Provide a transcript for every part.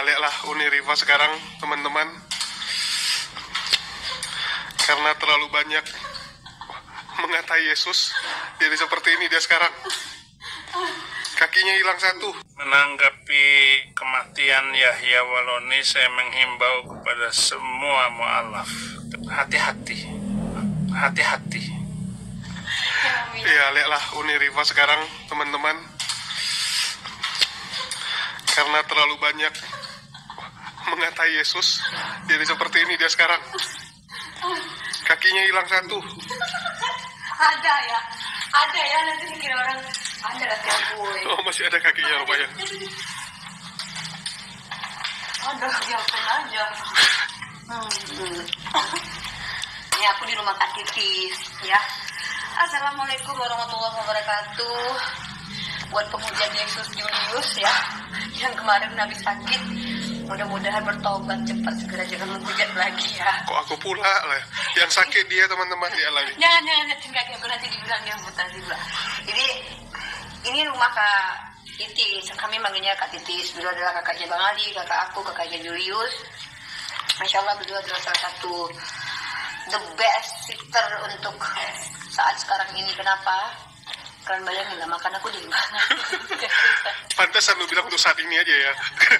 Ya, lihatlah Uni Riva sekarang, teman-teman. Karena terlalu banyak mengatai Yesus, jadi seperti ini dia sekarang. Kakinya hilang satu. Menanggapi kematian Yahya Waloni, saya menghimbau kepada semua mu'alaf, hati-hati, hati-hati. Ya, lihatlah Uni Riva sekarang, teman-teman. Karena terlalu banyak mengatai Yesus, jadi seperti ini dia sekarang. Kakinya hilang satu. Ada ya, nanti dikira orang ada kaki aku. Oh, masih ada kakinya rupanya. Ada kaki aku aja. Ini aku di rumah Kak Titis, ya. Assalamualaikum warahmatullahi wabarakatuh. Buat pemujian Yesus Julius ya, yang kemarin habis sakit, mudah-mudahan bertobat cepat, segera jangan menghujat lagi ya. Kok aku pula lah yang sakit dia, teman-teman, dia lagi. Jangan kaki aku nanti dibilang dia mutasi pula. Jadi ini rumah Kak Titis, kami manggilnya Kak Titis. Beliau adalah kakaknya Bang Ali, kakak aku, kakaknya Julius. Masya Allah, beliau adalah salah satu the best sister untuk saat sekarang ini. Kenapa? Kalian bayangin lah, makan aku di mana. Pantesan lu bilang untuk saat ini aja ya.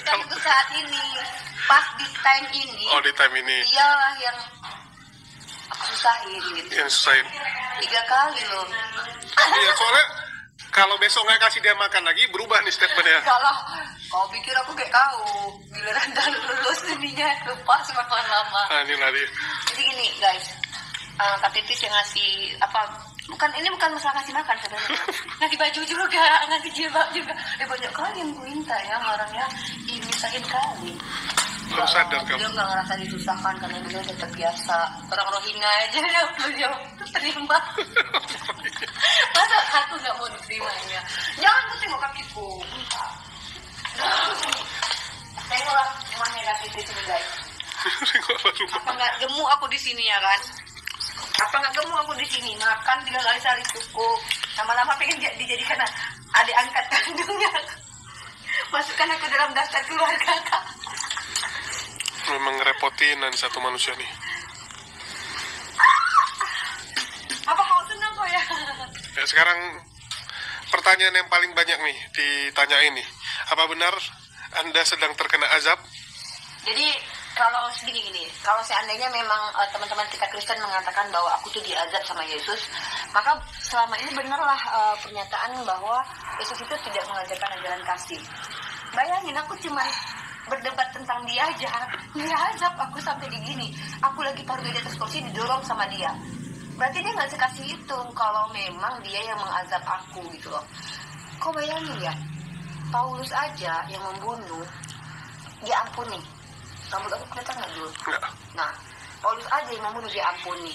Dan untuk saat ini, pas di time ini, Oh, di time ini. dialah yang aku susahin gitu. Yang susahin. 3 kali loh. Iya, soalnya kalau besok nggak kasih dia makan lagi, berubah nih statementnya. Kalau kau pikir aku kayak kau, giliran dah lulus ininya lupa semakin lama. Nah, ini lari. Jadi gini guys, Kak Titis yang ngasih apa? Ini bukan masalah ngasih makan sebenarnya. Ngasih baju juga, ngasih jilbab juga. Banyak kali yang gue minta ya, orangnya dimisahin kali. Belum sadar kamu. Beliau nggak ngerasa disusahkan karena beliau udah terbiasa. Orang Rohingya aja ya beliau terima. Masa aku nggak mau diterimanya? Jangan ku tengok kakiku. Tengoklah rumahnya Kak Titis ini guys. Apa nggak gemuk aku di sini ya kan? Apa nggak gemuk aku di sini? Makan 3 kali sehari cukup. Lama-lama pengen dijadikan adik angkat kandungnya. Masukkan aku dalam daftar keluarga Kak. Memang ngerepotin satu manusia nih. Apa kau senang kok ya? Ya, sekarang pertanyaan yang paling banyak nih ditanyain nih. Apa benar Anda sedang terkena azab? Jadi kalau gini, kalau seandainya memang teman-teman kita Kristen mengatakan bahwa aku tuh diazab sama Yesus, maka selama ini benarlah pernyataan bahwa Yesus itu tidak mengajarkan ajaran kasih. Bayangin, aku cuma berdebat tentang dia aja, dia azab aku sampai begini. Aku lagi taruh di atas kursi didorong sama dia. Berarti dia nggak sekasih itu kalau memang dia yang mengazab aku gitu loh. Kau bayangin ya, Paulus aja yang membunuh, diampuni. Rambut aku kelihatan nggak dulu? Enggak. Nah, Paulus aja yang membunuh diampuni.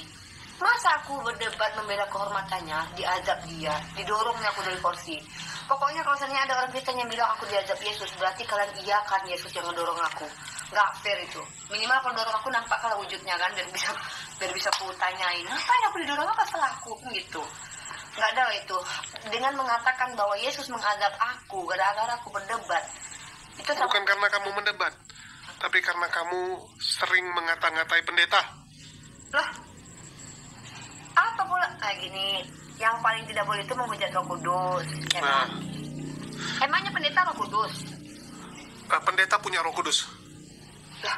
Masa aku berdebat membela kehormatannya, diazab dia, didorongnya aku dari kursi. Pokoknya kalau misalnya ada orang Kristen yang bilang aku diazab Yesus, berarti kalian iyakan Yesus yang ngedorong aku. Nggak fair itu. Minimal kalau dorong aku nampak kalau wujudnya kan, biar bisa aku tanyain, ngapain aku didorong, apa salahku gitu. Nggak ada itu. Dengan mengatakan bahwa Yesus mengazab aku gara-gara aku berdebat, itu Bukan karena kamu mendebat, tapi karena kamu sering ngata-ngatai pendeta. lah. Apa pula? Kayak gini, yang paling tidak boleh itu menghujat Roh Kudus. Ya kan? Emangnya pendeta Roh Kudus? Pendeta punya Roh Kudus. Lah,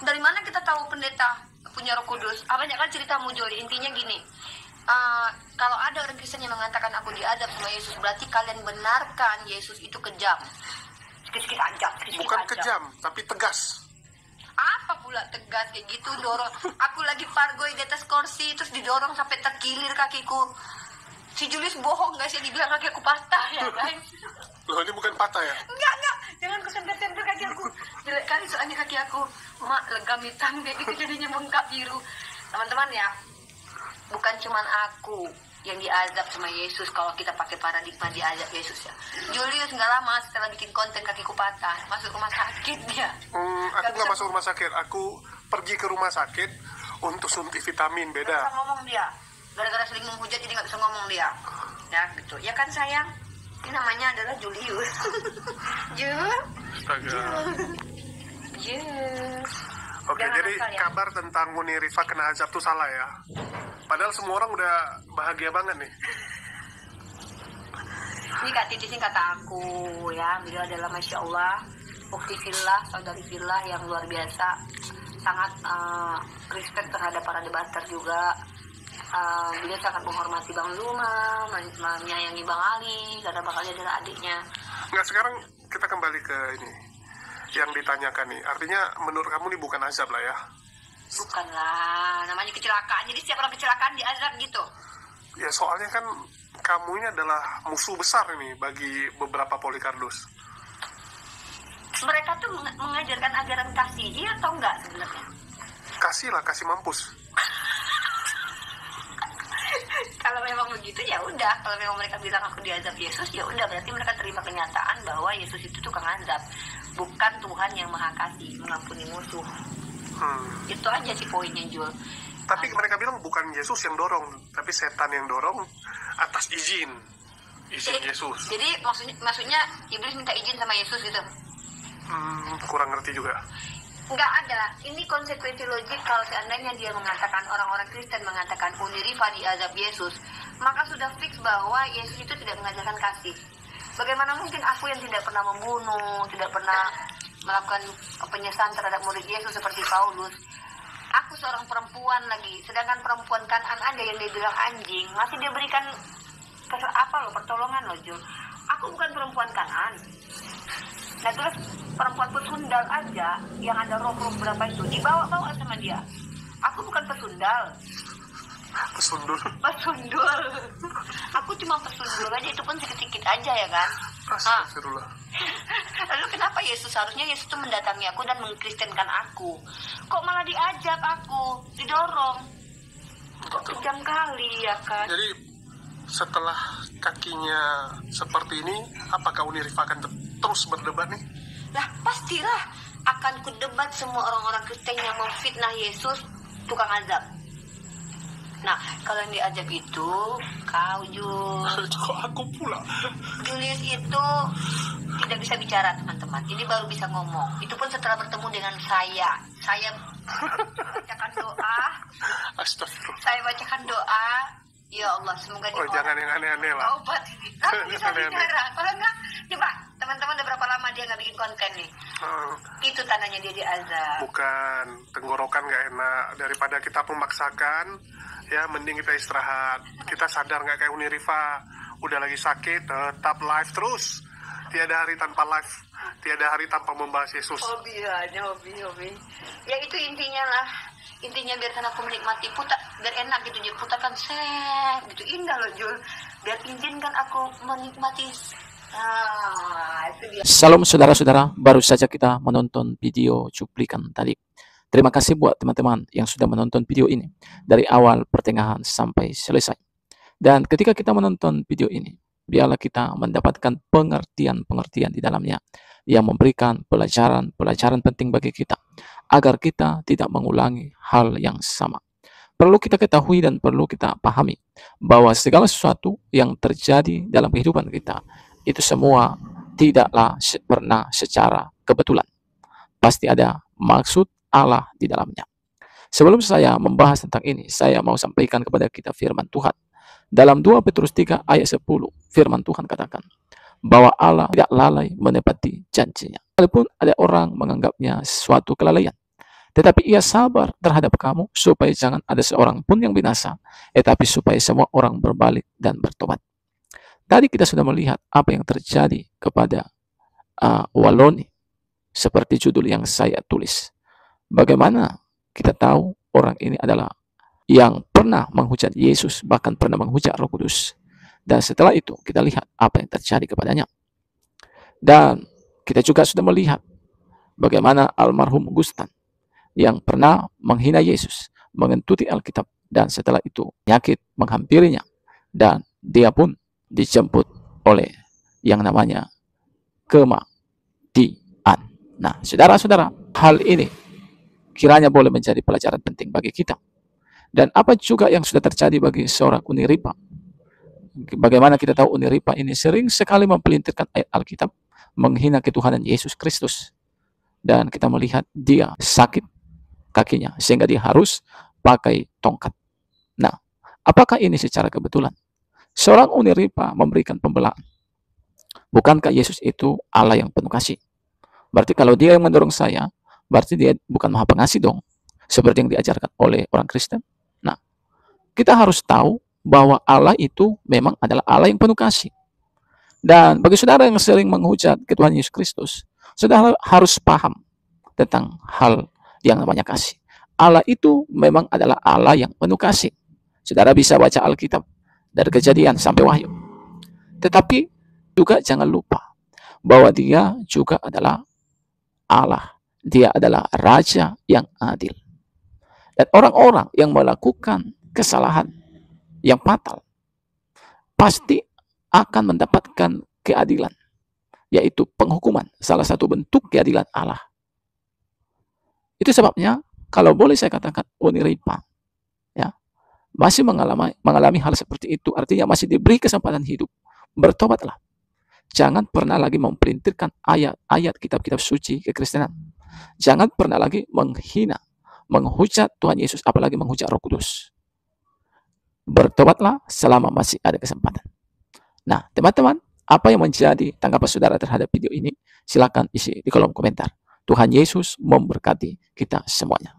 dari mana kita tahu pendeta punya Roh Kudus? Banyak kan cerita mujur. Intinya gini, kalau ada orang Kristen yang mengatakan aku diazab sama Yesus, berarti kalian benarkan Yesus itu kejam. Sedikit ajab, Bukan kejam, tapi tegas. Apa pula tegas kayak gitu, dorong. Aku lagi pargoy di atas kursi, terus didorong sampai terkilir kakiku. Si Julius bohong gak sih, dibilang kaki aku patah ya guys. Loh, ini bukan patah ya? Enggak, jangan ku sempil-sempil kaki aku. Jelek kali soalnya kaki aku. Mak, legam hitam kayak gitu jadinya bengkak biru. Teman-teman ya, bukan cuman aku yang diazab sama Yesus kalau kita pakai paradigma diazab Yesus ya. Julius nggak lama setelah bikin konten kakiku patah, masuk rumah sakit dia. Aku nggak masuk rumah sakit, aku pergi ke rumah sakit untuk suntik vitamin, Gak beda. bisa ngomong dia, gara-gara sering menghujat jadi nggak bisa ngomong dia. Ya gitu, ya kan sayang. Ini namanya adalah Julius. Jul. Astaga. Yes. Oke, Jangan jadi asal ya. kabar tentang Uni Rifa kena azab tuh salah ya. Padahal semua orang udah bahagia banget nih. Ini Kak Titis ini kata aku ya, beliau adalah Masya Allah, bukti fillah, saudari fillah yang luar biasa, sangat respect terhadap para debater juga. Beliau sangat menghormati Bang Luma, menyayangi Bang Ali, karena Bang Ali adalah adiknya. Nah, sekarang kita kembali ke ini yang ditanyakan nih. Artinya menurut kamu ini bukan azab lah ya? Bukanlah, namanya kecelakaan, jadi setiap orang kecelakaan diazab gitu. Ya soalnya kan kamu ini adalah musuh besar ini bagi beberapa Polycardos. Mereka tuh mengajarkan ajaran kasih, iya atau enggak sebenarnya? Kasih lah, kasih mampus. Kalau memang begitu ya udah, kalau memang mereka bilang aku diazab Yesus ya udah, berarti mereka terima kenyataan bahwa Yesus itu tukang azab, bukan Tuhan yang maha kasih mengampuni musuh. Itu aja sih poinnya, Jul. Tapi mereka bilang bukan Yesus yang dorong, tapi setan yang dorong atas izin Yesus. Jadi maksudnya iblis minta izin sama Yesus gitu? Kurang ngerti juga. Nggak ada. Ini konsekuensi logik kalau seandainya dia mengatakan, orang-orang Kristen mengatakan Uni Rifa diazab Yesus, maka sudah fix bahwa Yesus itu tidak mengajarkan kasih. Bagaimana mungkin aku yang tidak pernah membunuh, tidak pernah melakukan penyiksaan terhadap murid Yesus seperti Paulus, aku seorang perempuan lagi, sedangkan perempuan Kanan ada yang dia bilang anjing, masih dia berikan pertolongan loh, Jul. Aku bukan perempuan Kanan. Nah terus perempuan pesundal aja yang ada roh-roh berapa itu dibawa-bawa sama dia. Aku bukan pesundal. Pesundul. Pesundul. Aku cuma pesundul aja, itu pun sedikit-sedikit aja ya kan. Astagfirullah. Lalu kenapa Yesus, harusnya Yesus itu mendatangi aku dan mengkristenkan aku, kok malah diajak aku, didorong? Kok kejam kali ya kan. Jadi setelah kakinya seperti ini, apakah Uni Rifa akan terus berdebat nih? Lah pastilah akan kudebat semua orang-orang Kristen yang memfitnah Yesus tukang azab. Nah kalau yang diajab itu kau Jul. Kok aku pula? Julius itu tidak bisa bicara teman-teman, ini baru bisa ngomong. Itu pun setelah bertemu dengan saya bacakan doa. Astagfirullah. Saya bacakan doa. Ya Allah, semoga Jangan yang aneh-aneh lah. obat ini. Aku bisa bicara. Kalau enggak, coba teman-teman udah berapa lama dia nggak bikin konten nih? Itu tandanya dia diazab. Bukan, tenggorokan nggak enak. Daripada kita memaksakan, ya mending kita istirahat. Kita sadar nggak kayak Uni Rifa, udah lagi sakit, tetap live terus. Tiada hari tanpa live, tiada hari tanpa membahas Yesus. Hobi aja, hobi. Ya itu intinya lah. Intinya biarkan aku menikmati biar enak gitu, Jul. Putarkan set gitu, indah loh Jul. Biar izinkan aku menikmati. Itu dia. Salam saudara-saudara, baru saja kita menonton video cuplikan tadi. Terima kasih buat teman-teman yang sudah menonton video ini dari awal, pertengahan, sampai selesai. Dan ketika kita menonton video ini, biarlah kita mendapatkan pengertian-pengertian di dalamnya yang memberikan pelajaran-pelajaran penting bagi kita, agar kita tidak mengulangi hal yang sama. Perlu kita ketahui dan perlu kita pahami bahwa segala sesuatu yang terjadi dalam kehidupan kita, itu semua tidaklah pernah secara kebetulan. Pasti ada maksud Allah di dalamnya. Sebelum saya membahas tentang ini, saya mau sampaikan kepada kita firman Tuhan. Dalam 2 Petrus 3 ayat 10, firman Tuhan katakan bahwa Allah tidak lalai menepati janjinya. Walaupun ada orang menganggapnya suatu kelalaian, tetapi ia sabar terhadap kamu supaya jangan ada seorang pun yang binasa, tetapi supaya semua orang berbalik dan bertobat. Tadi kita sudah melihat apa yang terjadi kepada Waloni, seperti judul yang saya tulis. Bagaimana kita tahu orang ini adalah yang pernah menghujat Yesus, bahkan pernah menghujat Roh Kudus. Dan setelah itu kita lihat apa yang terjadi kepadanya. Dan kita juga sudah melihat bagaimana almarhum Gustan yang pernah menghina Yesus, mengentuti Alkitab, dan setelah itu penyakit menghampirinya, dan dia pun dijemput oleh yang namanya kematian. Nah, saudara-saudara, hal ini kiranya boleh menjadi pelajaran penting bagi kita. Dan apa juga yang sudah terjadi bagi seorang Uni Rifa. Bagaimana kita tahu Uni Rifa ini sering sekali mempelintirkan ayat Alkitab, menghina ketuhanan Yesus Kristus. dan kita melihat dia sakit kakinya sehingga dia harus pakai tongkat. Nah, apakah ini secara kebetulan? Seorang Uni Ripa memberikan pembelaan. Bukankah Yesus itu Allah yang penuh kasih? Berarti kalau dia yang mendorong saya, berarti dia bukan Maha Pengasih dong, seperti yang diajarkan oleh orang Kristen. Nah, kita harus tahu bahwa Allah itu memang adalah Allah yang penuh kasih. Dan bagi saudara yang sering menghujat ke Tuhan Yesus Kristus, saudara harus paham tentang hal yang namanya kasih. Allah itu memang adalah Allah yang penuh kasih. Saudara bisa baca Alkitab dari Kejadian sampai Wahyu. Tetapi juga jangan lupa bahwa dia juga adalah Allah. Dia adalah Raja yang adil. Dan orang-orang yang melakukan kesalahan yang fatal pasti akan mendapatkan keadilan, yaitu penghukuman, salah satu bentuk keadilan Allah. Itu sebabnya, kalau boleh saya katakan, Uni Ripa ya, masih mengalami hal seperti itu, artinya masih diberi kesempatan hidup. Bertobatlah. Jangan pernah lagi memperintirkan ayat-ayat kitab-kitab suci kekristenan. Jangan pernah lagi menghina, menghujat Tuhan Yesus, apalagi menghujat Roh Kudus. Bertobatlah selama masih ada kesempatan. Nah, teman-teman, apa yang menjadi tanggapan saudara terhadap video ini? Silakan isi di kolom komentar. Tuhan Yesus memberkati kita semuanya.